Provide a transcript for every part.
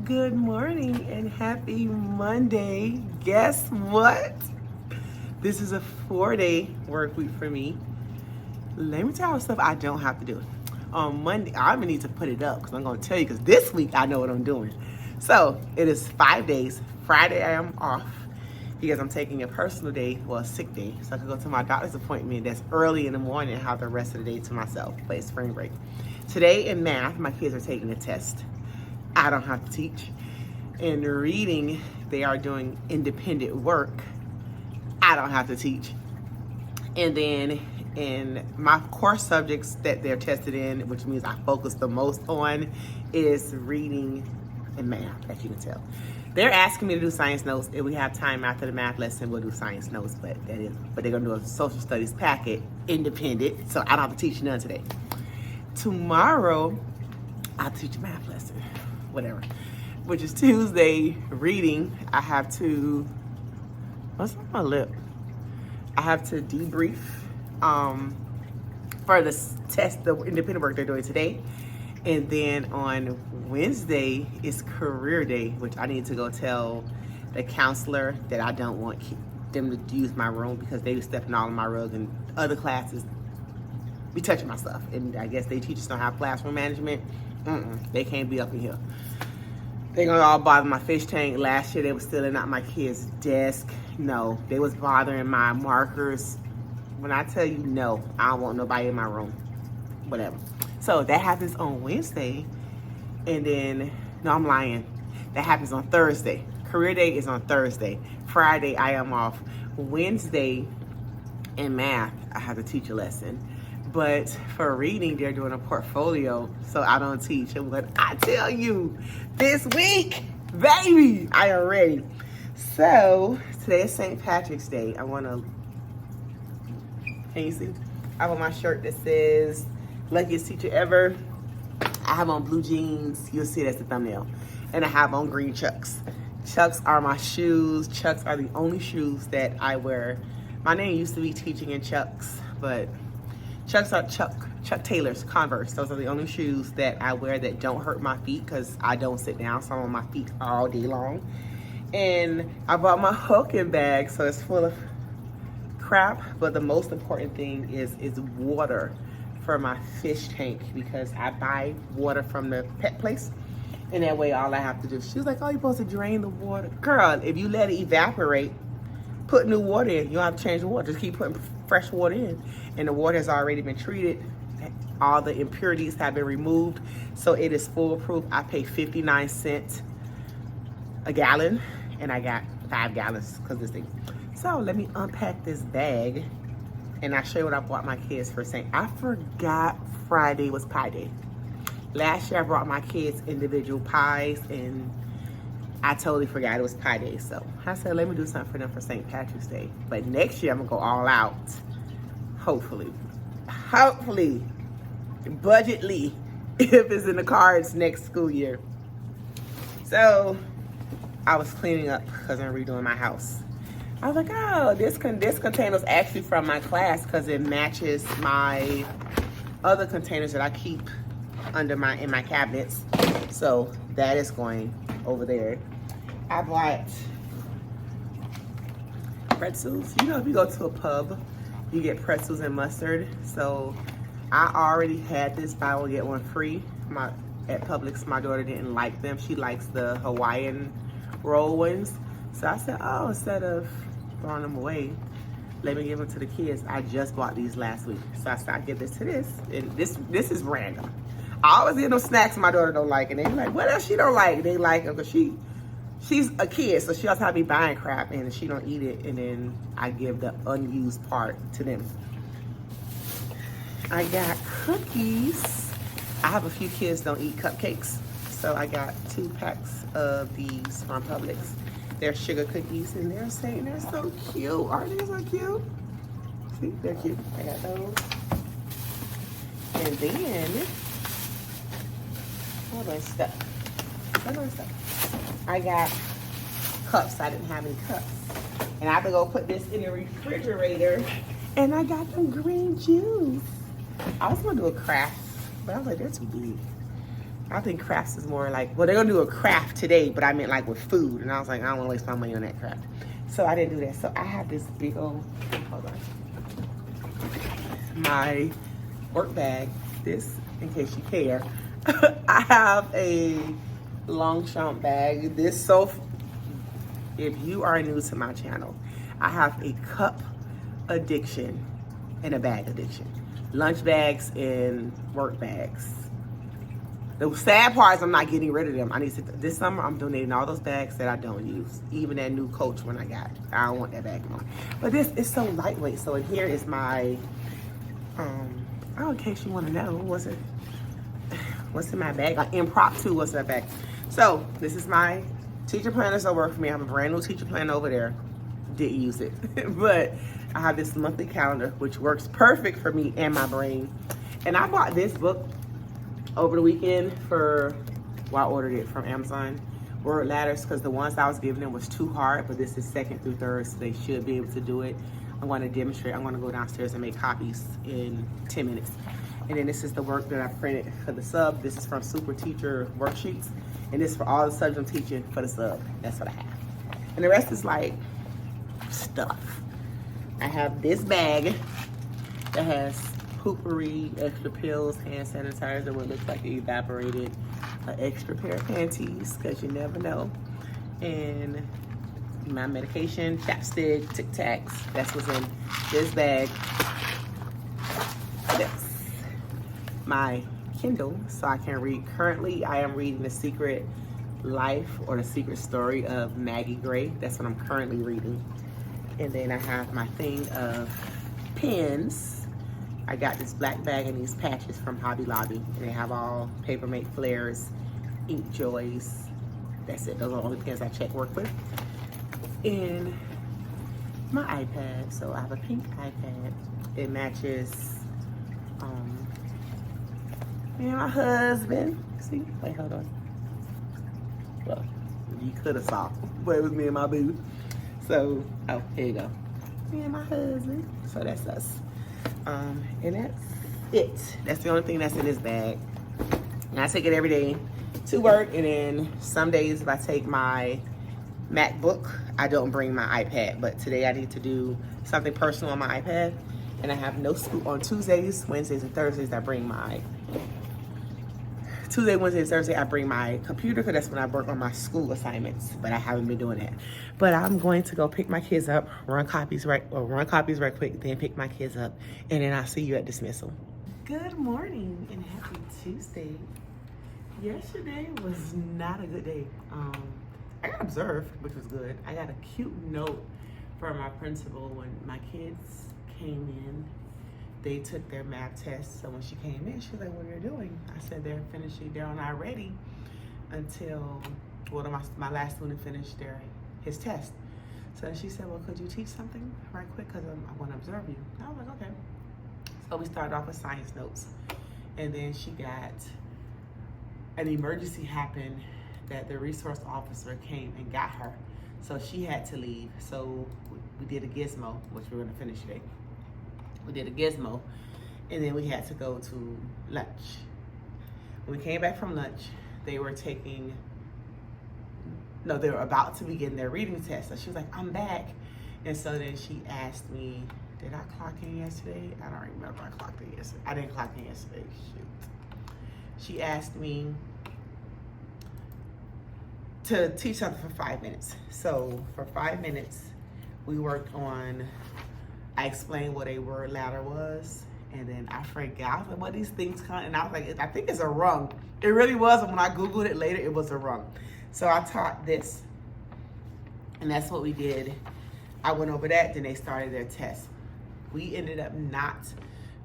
Good morning and happy Monday. Guess what? This is a 4-day work week for me. Let me tell you stuff I don't have to do. On Monday, I'm gonna need to put it up because I'm gonna tell you because this week I know what I'm doing. So it is 5 days. Friday I am off because I'm taking a personal day, well, a sick day. So I can go to my doctor's appointment that's early in the morning and have the rest of the day to myself, play spring break. Today in math, my kids are taking a test. I don't have to teach. In reading, they are doing independent work. I don't have to teach. And then in my core subjects that they're tested in, which means I focus the most on, is reading and math, as you can tell. They're asking me to do science notes. If we have time after the math lesson, we'll do science notes, but they're gonna do a social studies packet, independent, so I don't have to teach none today. Tomorrow, I'll teach a math lesson, whatever, which is Tuesday. Reading, I have to, what's on my lip? I have to debrief for the test, the independent work they're doing today. And then on Wednesday is career day, which I need to go tell the counselor that I don't want them to use my room because they be stepping all on my rug and other classes be touching my stuff. And I guess they teachers don't have classroom management. They can't be up in here. They gonna all bother my fish tank. Last year they was stealing out my kids' desk. No, they was bothering my markers. When I tell you no, I don't want nobody in my room. Whatever. So that happens on Wednesday. And then, no, I'm lying. That happens on Thursday. Career day is on Thursday. Friday, I am off. Wednesday, in math, I have to teach a lesson. But for reading, they're doing a portfolio, so I don't teach. And what I tell you, this week, baby, I am ready. So today is St. Patrick's Day. I want to, can you see? I have on my shirt that says, luckiest teacher ever. I have on blue jeans. You'll see it as the thumbnail. And I have on green Chucks. Chucks are my shoes. Chucks are the only shoes that I wear. My name used to be Teaching in Chucks, but Chucks are Chuck Taylor's, Converse. Those are the only shoes that I wear that don't hurt my feet because I don't sit down, so I'm on my feet all day long. And I bought my Hulking bag, so it's full of crap, but the most important thing is water for my fish tank because I buy water from the pet place. And that way all I have to do, she was like, oh, you're supposed to drain the water. Girl, if you let it evaporate, put new water in. You don't have to change the water. Just keep putting fresh water in. And the water has already been treated. All the impurities have been removed. So it is foolproof. I pay 59 cents a gallon. And I got 5 gallons because of this thing. So let me unpack this bag. And I'll show you what I bought my kids for St. I forgot Friday was pie day. Last year I brought my kids individual pies and I totally forgot it was pie day. So I said, let me do something for them for St. Patrick's Day. But next year I'm gonna go all out. Hopefully, budgetly, if it's in the cards next school year. So I was cleaning up because I'm redoing my house. I was like, oh, this container's actually from my class because it matches my other containers that I keep in my cabinets. So that is going over there. I bought pretzels. You know, if you go to a pub, you get pretzels and mustard. So I already had this buy one get one free. At Publix, my daughter didn't like them. She likes the Hawaiian roll ones. So I said, oh, instead of throwing them away, let me give them to the kids. I just bought these last week. So I said, I'll give this to this. And this is random. I always get those snacks my daughter don't like. And they be like, what else she don't like? They like them because she's a kid. So she also have to be buying crap and she don't eat it. And then I give the unused part to them. I got cookies. I have a few kids don't eat cupcakes. So I got 2 packs of these from Publix. They're sugar cookies and they're saying they're so cute. Aren't they so cute? See, they're cute. I got those. And then, I got cups. I didn't have any cups. And I have to go put this in the refrigerator. And I got some green juice. I was gonna do a craft, but I was like, they're too big. I think crafts is more like, well, they're gonna do a craft today, but I meant like with food. And I was like, I don't wanna waste my money on that craft. So I didn't do that. So I have this big old, hold on, my work bag. This, in case you care, I have a Longchamp bag. This, so if you are new to my channel, I have a cup addiction and a bag addiction. Lunch bags and work bags. The sad part is I'm not getting rid of them. I need to, this summer I'm donating all those bags that I don't use. Even that new Coach one I got. I don't want that bag anymore. But this is so lightweight. So in here is my, oh, in case you want to know, what's in my bag? Like impromptu, what's in that bag? So this is my teacher planners that work for me. I have a brand new teacher planner over there. Didn't use it, but I have this monthly calendar, which works perfect for me and my brain. And I bought this book over the weekend I ordered it from Amazon, Word Ladders, because the ones I was giving them was too hard, but this is 2nd through 3rd, so they should be able to do it. I'm going to demonstrate. I'm going to go downstairs and make copies in 10 minutes. And then this is the work that I printed for the sub. This is from Super Teacher Worksheets, and this is for all the subjects I'm teaching for the sub. That's what I have. And the rest is like stuff. I have this bag that has poopery, extra pills, hand sanitizer, what looks like it evaporated, an extra pair of panties, because you never know, and my medication, chapstick, Tic Tacs. That's what's in this bag. Yes, my Kindle, so I can read. Currently, I am reading The Secret Life or The Secret Story of Maggie Gray. That's what I'm currently reading. And then I have my thing of pens. I got this black bag and these patches from Hobby Lobby, and they have all Papermate Flares, Ink Joys. That's it. Those are the only pens I check work with. And my iPad. So I have a pink iPad. It matches me and my husband. See? Wait, hold on. Well, you could have saw, but it was me and my boo. So, oh, here you go. Me and my husband. So that's us. And that's it. That's the only thing that's in this bag. And I take it every day to work. And then some days if I take my MacBook, I don't bring my iPad. But today I need to do something personal on my iPad. And I have no school on Tuesdays, Wednesdays, and Thursdays. I bring my Tuesday, Wednesday, and Thursday, I bring my computer because that's when I work on my school assignments, but I haven't been doing that. But I'm going to go pick my kids up, run copies right quick, then pick my kids up, and then I'll see you at dismissal. Good morning and happy Tuesday. Yesterday was not a good day. I got observed, which was good. I got a cute note from my principal when my kids came in. They took their math test, so when she came in, she was like, what are you doing? I said, they're not ready until, well, my last student finished his test. So she said, well, could you teach something right quick, because I want to observe you. And I was like, okay. So we started off with science notes, and then she got, an emergency happened that the resource officer came and got her. So she had to leave. So we did a gizmo, which we're gonna finish today. We did a gizmo, and then we had to go to lunch. When we came back from lunch, they were about to begin their reading test. So she was like, I'm back. And so then she asked me, did I clock in yesterday? I don't remember I clocked in yesterday. I didn't clock in yesterday, shoot. She asked me to teach something for 5 minutes. So for 5 minutes, we worked on, I explained what a word ladder was, and then I forgot. I was like, what these things come, and I was like, I think it's a rung. It really was, and when I Googled it later, it was a rung. So I taught this, and that's what we did. I went over that, then they started their test. We ended up not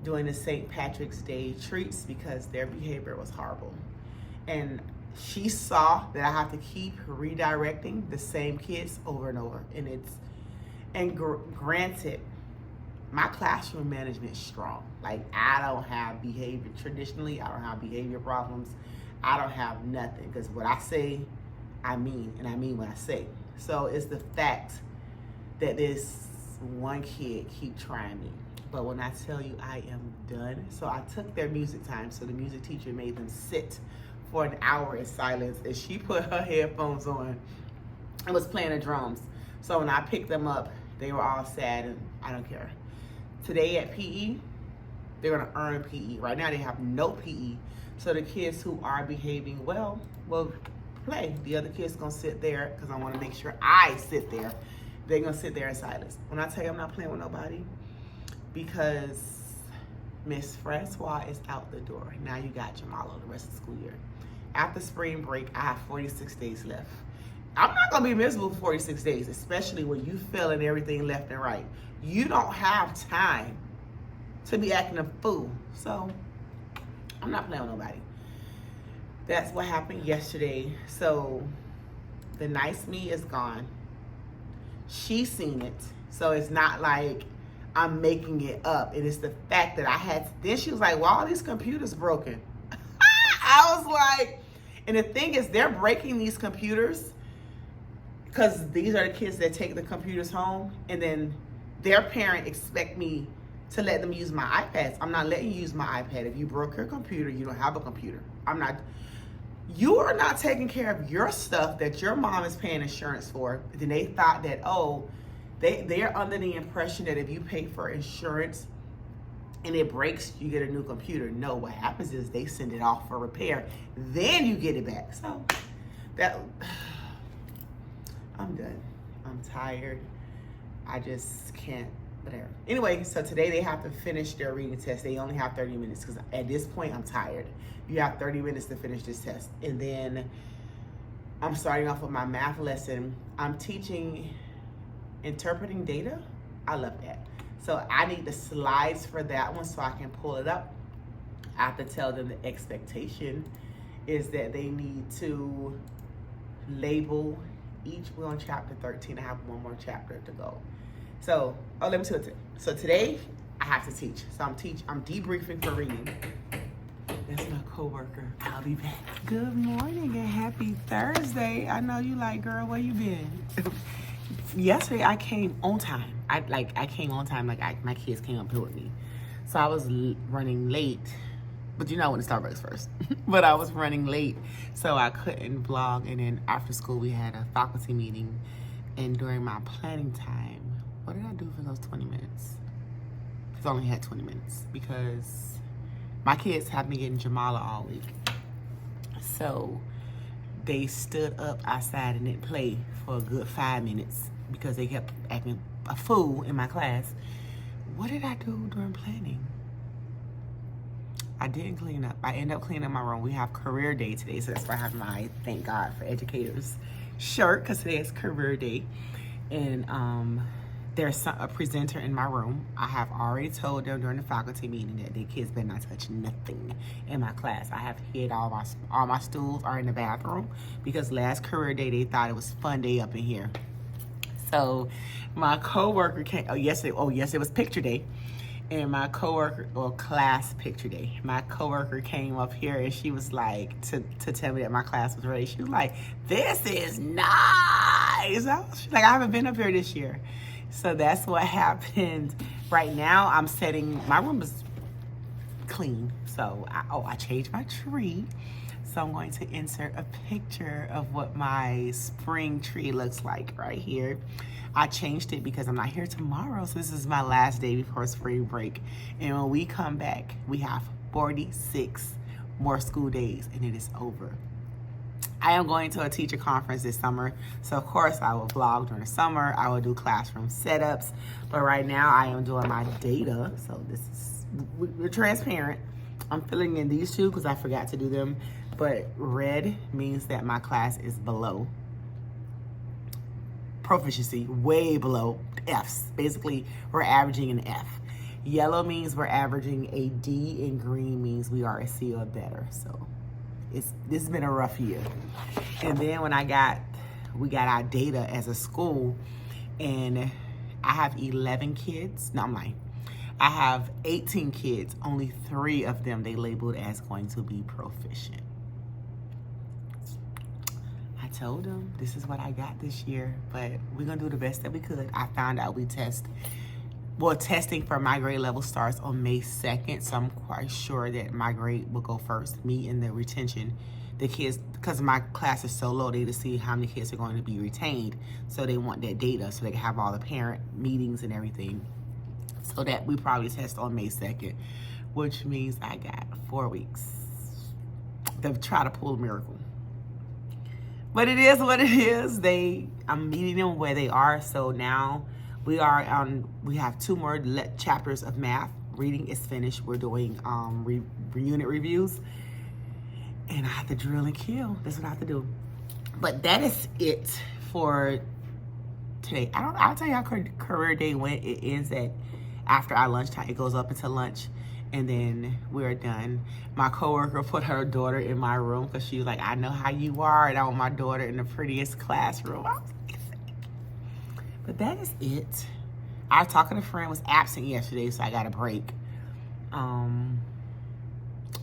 doing the St. Patrick's Day treats because their behavior was horrible. And she saw that I have to keep redirecting the same kids over and over. And granted, my classroom management is strong. Like, I don't have behavior, traditionally, I don't have behavior problems. I don't have nothing, because what I say, I mean, and I mean what I say. So it's the fact that this one kid keep trying me. But when I tell you I am done, so I took their music time. So the music teacher made them sit for an hour in silence, and she put her headphones on and was playing the drums. So when I picked them up, they were all sad, and I don't care. Today at PE, they're gonna earn PE. Right now they have no PE. So the kids who are behaving well will play. The other kids gonna sit there because I wanna make sure I sit there. They're gonna sit there in silence. When I tell you I'm not playing with nobody, because Miss Francois is out the door. Now you got Jamala the rest of the school year. After spring break, I have 46 days left. I'm not gonna be miserable for 46 days, especially when you failing everything left and right. You don't have time to be acting a fool. So I'm not playing with nobody. That's what happened yesterday. So the nice me is gone. She's seen it. So it's not like I'm making it up. It is the fact that I had to, then she was like, well, all these computers broken. I was like, and the thing is, they're breaking these computers because these are the kids that take the computers home, and then their parent expect me to let them use my iPads. I'm not letting you use my iPad. If you broke your computer, you don't have a computer. You are not taking care of your stuff that your mom is paying insurance for. Then they thought that, oh, they're under the impression that if you pay for insurance and it breaks, you get a new computer. No, what happens is they send it off for repair. Then you get it back. So I'm done. I'm tired. I just can't, whatever. Anyway, so today they have to finish their reading test. They only have 30 minutes because at this point I'm tired. You have 30 minutes to finish this test. And then I'm starting off with my math lesson. I'm teaching interpreting data. I love that. So I need the slides for that one so I can pull it up. I have to tell them the expectation is that they need to label each. We're on chapter 13. I have one more chapter to go. So, let me tell you. So today I have to teach. So I'm debriefing for reading. That's my coworker. I'll be back. Good morning and happy Thursday. I know you like, girl, where you been? Yesterday I came on time. I came on time, my kids came up here with me. So I was running late, but you know when the Starbucks first. But I was running late, so I couldn't vlog. And then after school we had a faculty meeting, and during my planning time, what did I do for those 20 minutes? I only had 20 minutes because my kids have been getting Jamala all week. So they stood up outside and didn't play for a good 5 minutes because they kept acting a fool in my class. What did I do during planning? I didn't clean up. I ended up cleaning up my room. We have career day today, so that's why I have my Thank God for Educators shirt, because today is career day. And there's a presenter in my room. I have already told them during the faculty meeting that the kids better not touch nothing in my class. I have hid all my stools are in the bathroom because last career day they thought it was fun day up in here. So my coworker came. Yes, it was picture day, and my coworker, class picture day. My coworker came up here and she was like to tell me that my class was ready. She was like, "This is nice." I haven't been up here this year. So that's what happened. Right now, I'm setting, my room is clean. So, I changed my tree. So I'm going to insert a picture of what my spring tree looks like right here. I changed it because I'm not here tomorrow. So this is my last day before spring break. And when we come back, we have 46 more school days and it is over. I am going to a teacher conference this summer, so of course I will vlog during the summer. I will do classroom setups, but right now I am doing my data, so we're transparent. I'm filling in these two because I forgot to do them, but red means that my class is below proficiency, way below Fs. Basically, we're averaging an F. Yellow means we're averaging a D, and green means we are a C or better, so. This has been a rough year. And then when we got our data as a school, and I have 11 kids. No, I'm lying. I have 18 kids. Only 3 of them they labeled as going to be proficient. I told them this is what I got this year, but we're gonna do the best that we could. I found out testing for my grade level starts on May 2nd, so I'm quite sure that my grade will go first. Me and the retention the kids, because my class is so low, they to see how many kids are going to be retained. So they want that data so they can have all the parent meetings and everything. So that we probably test on May 2nd, which means I got 4 weeks to try to pull a miracle. But it is what it is. I'm meeting them where they are. So now we have 2 more chapters of math. Reading is finished. We're doing unit reviews. And I have to drill and kill. That's what I have to do. But that is it for today. I'll tell you how career day went. It ends after our lunchtime. It goes up until lunch. And then we're done. My coworker put her daughter in my room because she was like, I know how you are, and I want my daughter in the prettiest classroom. I was like, but that is it. Our talking to friend was absent yesterday, so I got a break.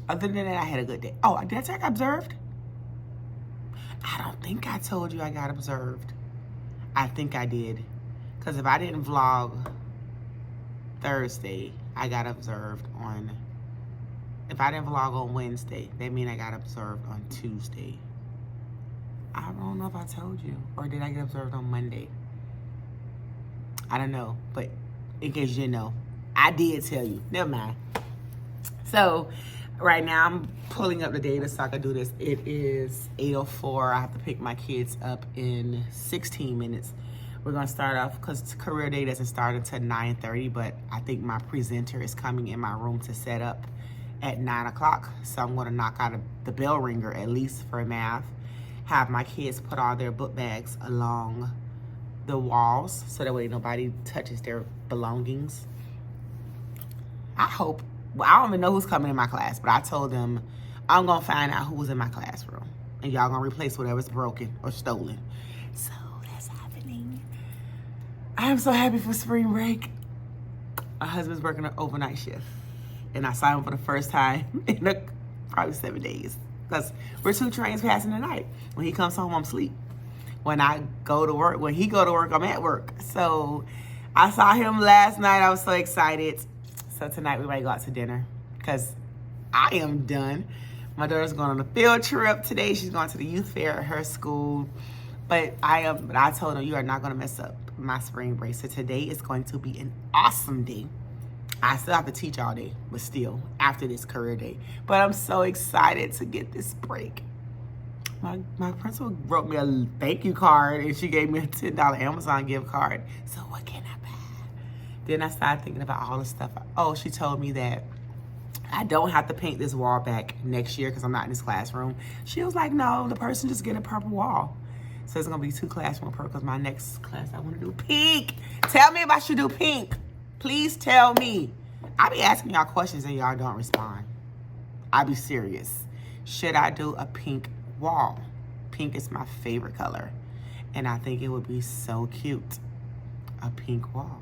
Other than that, I had a good day. Oh, did I tell you I got observed? I don't think I told you I got observed. I think I did. Because if I didn't vlog Thursday, I got observed on, if I didn't vlog on Wednesday, that means I got observed on Tuesday. I don't know if I told you, or did I get observed on Monday? I don't know, but in case you didn't know, I did tell you. Never mind. So right now I'm pulling up the data so I can do this. It is 8:04. I have to pick my kids up in 16 minutes. We're gonna start off, because career day doesn't start until 9:30, but I think my presenter is coming in my room to set up at 9 o'clock. So I'm gonna knock out the bell ringer at least for math. Have my kids put all their book bags along the walls so that way nobody touches their belongings. I hope, well, I don't even know who's coming in my class, but I told them I'm gonna find out who's in my classroom, and y'all gonna replace whatever's broken or stolen. So that's happening. I am so happy for spring break. My husband's working an overnight shift, and I saw him for the first time in probably 7 days, because we're 2 trains passing the night. When he comes home, I'm asleep. When I go to work, when he go to work, I'm at work. So I saw him last night. I was so excited. So tonight we might go out to dinner, because I am done. My daughter's going on a field trip today. She's going to the youth fair at her school. But I told her, you are not going to mess up my spring break. So today is going to be an awesome day. I still have to teach all day, but still, after this career day. But I'm so excited to get this break. My principal wrote me a thank you card, and she gave me a $10 Amazon gift card. So what can I buy? Then I started thinking about all the stuff. Oh, she told me that I don't have to paint this wall back next year because I'm not in this classroom. She was like, no, the person just get a purple wall. So it's going to be 2 classroom purple, because my next class, I want to do pink. Tell me if I should do pink. Please tell me. I be asking y'all questions and y'all don't respond. I be serious. Should I do a pink wall? Pink is my favorite color, and I think it would be so cute. A pink wall.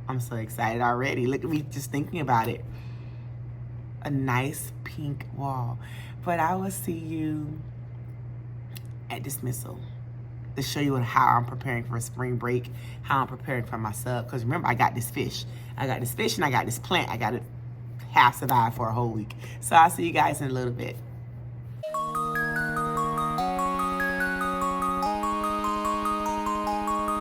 I'm so excited already. Look at me just thinking about it. A nice pink wall. But I will see you at dismissal to show you how I'm preparing for spring break, how I'm preparing for my sub. Because remember, I got this fish. I got this fish and I got this plant. I got to half survive for a whole week. So I'll see you guys in a little bit.